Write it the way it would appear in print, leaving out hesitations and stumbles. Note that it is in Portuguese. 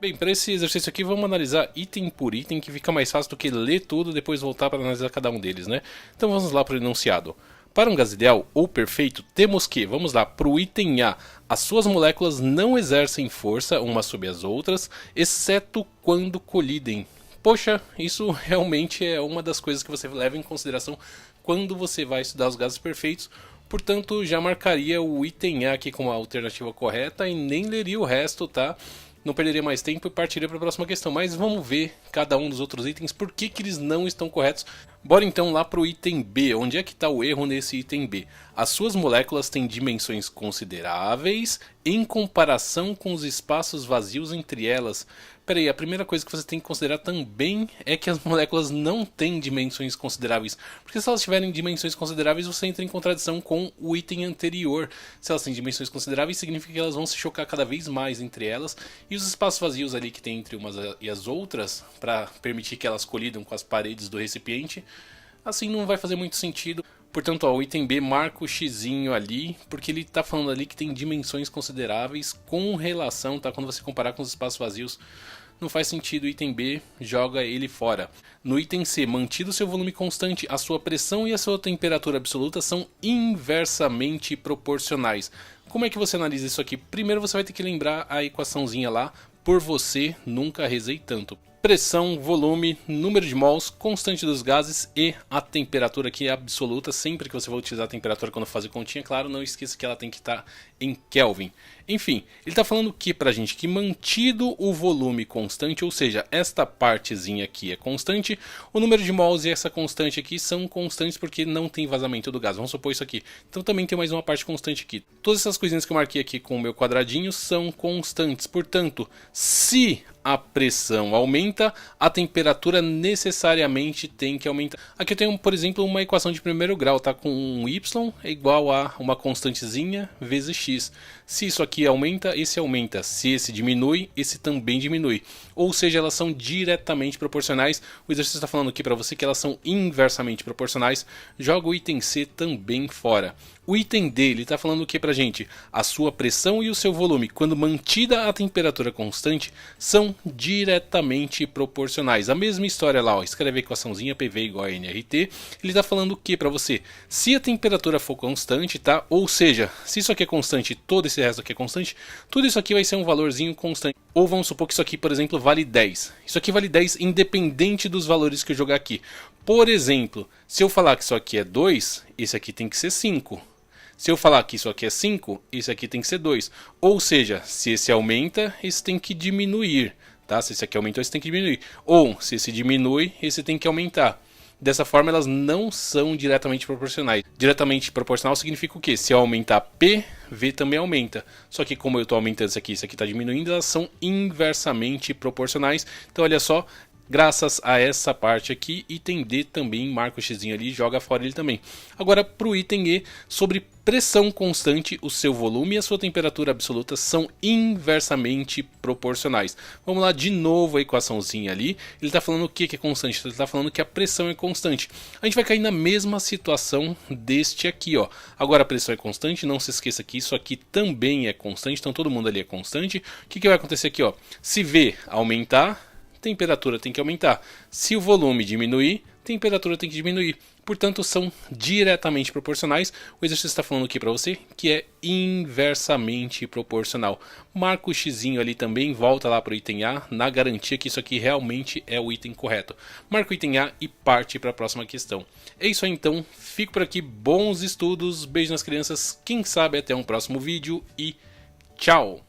Bem, para esse exercício aqui vamos analisar item por item, que fica mais fácil do que ler tudo e depois voltar para analisar cada um deles, né? Então vamos lá para o enunciado. Para um gás ideal ou perfeito, temos que, vamos lá, para o item A, as suas moléculas não exercem força umas sobre as outras, exceto quando colidem. Poxa, isso realmente é uma das coisas que você leva em consideração quando você vai estudar os gases perfeitos. Portanto, já marcaria o item A aqui como a alternativa correta e nem leria o resto, tá? Não perderia mais tempo e partiria para a próxima questão. Mas vamos ver cada um dos outros itens, por que eles não estão corretos. Bora então lá para o item B. Onde é que está o erro nesse item B? As suas moléculas têm dimensões consideráveis em comparação com os espaços vazios entre elas. Peraí, a primeira coisa que você tem que considerar também é que as moléculas não têm dimensões consideráveis. Porque se elas tiverem dimensões consideráveis, você entra em contradição com o item anterior. Se elas têm dimensões consideráveis, significa que elas vão se chocar cada vez mais entre elas. E os espaços vazios ali que tem entre umas e as outras, para permitir que elas colidam com as paredes do recipiente, assim não vai fazer muito sentido. Portanto, ó, o item B marca o xizinho ali, porque ele está falando ali que tem dimensões consideráveis com relação, tá? Quando você comparar com os espaços vazios, não faz sentido. O item B, joga ele fora. No item C, mantido seu volume constante, a sua pressão e a sua temperatura absoluta são inversamente proporcionais. Como é que você analisa isso aqui? Primeiro você vai ter que lembrar a equaçãozinha lá, por você nunca rezei tanto. Pressão, volume, número de mols, constante dos gases e a temperatura aqui é absoluta. Sempre que você for utilizar a temperatura quando fazer continha, claro, não esqueça que ela tem que estar em Kelvin. Enfim, ele está falando o que pra gente? Que mantido o volume constante, ou seja, esta partezinha aqui é constante, o número de mols e essa constante aqui são constantes porque não tem vazamento do gás. Vamos supor isso aqui. Então também tem mais uma parte constante aqui. Todas essas coisinhas que eu marquei aqui com o meu quadradinho são constantes. Portanto, se a pressão aumenta, a temperatura necessariamente tem que aumentar. Aqui eu tenho, por exemplo, uma equação de primeiro grau, tá? Com um y é igual a uma constantezinha vezes x. Se isso aqui aumenta, esse aumenta. Se esse diminui, esse também diminui. Ou seja, elas são diretamente proporcionais. O exercício está falando aqui para você que elas são inversamente proporcionais. Joga o item C também fora. O item D, ele está falando o que pra gente? A sua pressão e o seu volume, quando mantida a temperatura constante, são diretamente proporcionais. A mesma história lá, ó, escreve a equaçãozinha PV igual a nRT. Ele está falando o que para você? Se a temperatura for constante, tá? Ou seja, se isso aqui é constante e todo esse resto aqui é constante, tudo isso aqui vai ser um valorzinho constante. Ou vamos supor que isso aqui, por exemplo, vale 10. Isso aqui vale 10 independente dos valores que eu jogar aqui. Por exemplo, se eu falar que isso aqui é 2, esse aqui tem que ser 5. Se eu falar que isso aqui é 5, esse aqui tem que ser 2. Ou seja, se esse aumenta, esse tem que diminuir. Tá? Se esse aqui aumentou, esse tem que diminuir. Ou, se esse diminui, esse tem que aumentar. Dessa forma, elas não são diretamente proporcionais. Diretamente proporcional significa o quê? Se eu aumentar P, V também aumenta. Só que como eu estou aumentando isso aqui está diminuindo, elas são inversamente proporcionais. Então, olha só. Graças a essa parte aqui, item D também marca o xizinho ali e joga fora ele também. Agora para o item E, sobre pressão constante, o seu volume e a sua temperatura absoluta são inversamente proporcionais. Vamos lá de novo a equaçãozinha ali. Ele está falando o que é constante? Ele está falando que a pressão é constante. A gente vai cair na mesma situação deste aqui, ó. Agora a pressão é constante, não se esqueça que isso aqui também é constante, então todo mundo ali é constante. O que vai acontecer aqui, ó? Se V aumentar, temperatura tem que aumentar. Se o volume diminuir, temperatura tem que diminuir. Portanto, são diretamente proporcionais. O exercício está falando aqui para você que é inversamente proporcional. Marca o xizinho ali também, volta lá para o item A, na garantia que isso aqui realmente é o item correto. Marca o item A e parte para a próxima questão. É isso aí então, fico por aqui, bons estudos, beijo nas crianças, quem sabe até um próximo vídeo e tchau!